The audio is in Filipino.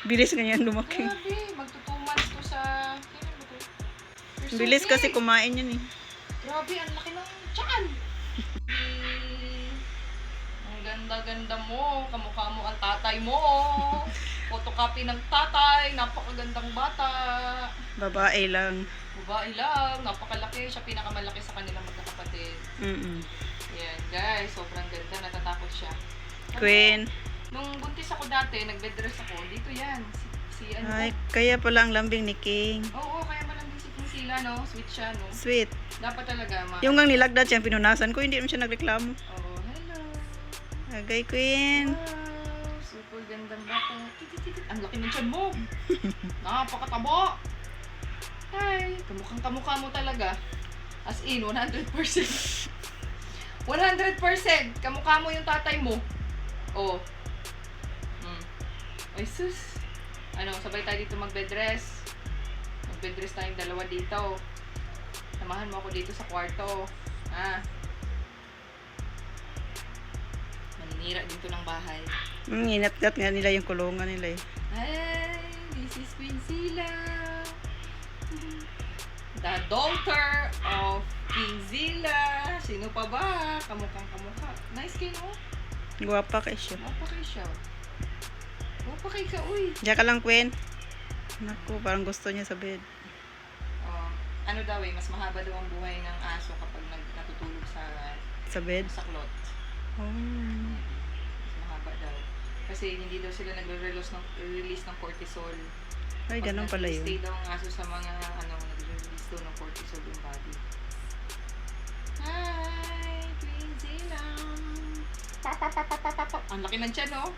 Bilis ganyan lumaki. Grabe, magto 2 months to sa... Kailan ba to? You're so Bilis kasi big. kumain yun eh. Grabe, ang laki ng tiyan. Ang ganda-ganda mo. Kamukha mo ang tatay mo. Photocopy ng tatay. Napakagandang bata. Babae lang. Babae lang. Napakalaki. Siya pinakamalaki sa kanilang magkakapatid. Yan, guys. Sobrang ganda. Natatakot siya. Queen. Nung buntis ako dati, nag-bed-rest ako. Dito yan. Si ano. Ay, kaya pala ang lambing ni King. Oo, kaya malambing si King sila, no? Sweet siya, no? Sweet. Dapat talaga, Yung ngang nilagdat siya, pinunasan ko, hindi naman siya nagreklamo. Oh, hello. Agay, Queen. Wow, super gandang bata. Ang laki ng tiyan mo. Napakataba. Hi. Kamukhang-kamukha mo talaga. As in, 100%. 100%. Kamukha mo yung tatay mo. Oh. Ay, sus. Ano, sabay tayo dito mag-bedrest. Mag-bedrest tayong dalawa dito. Samahan mo ako dito sa kwarto. Maninira dito ng bahay. Inat-gat nga nila yung kulungan nila eh. Hi, this is Quinzilla. The daughter of Quinzilla. Sino pa ba? Kamukhang kamukha. Nice kayo, no? Guwapa kay siya. Wapa kayo siya. Wapa kayo ka, uy. Diyan ka lang, Queen. Naku, parang gusto niya sa bed. Oh, ano daw eh, mas mahaba daw ang buhay ng aso kapag natutulog Sa bed? sa klot. Oh. Mas mahaba daw. Kasi hindi daw sila nagre-release ng cortisol. Ay, ganun pala yun. Stay daw ang aso sa mga, nagre-release daw ng cortisol yung body. Hi, Quinzilla. Ang laki ng tiyan, no?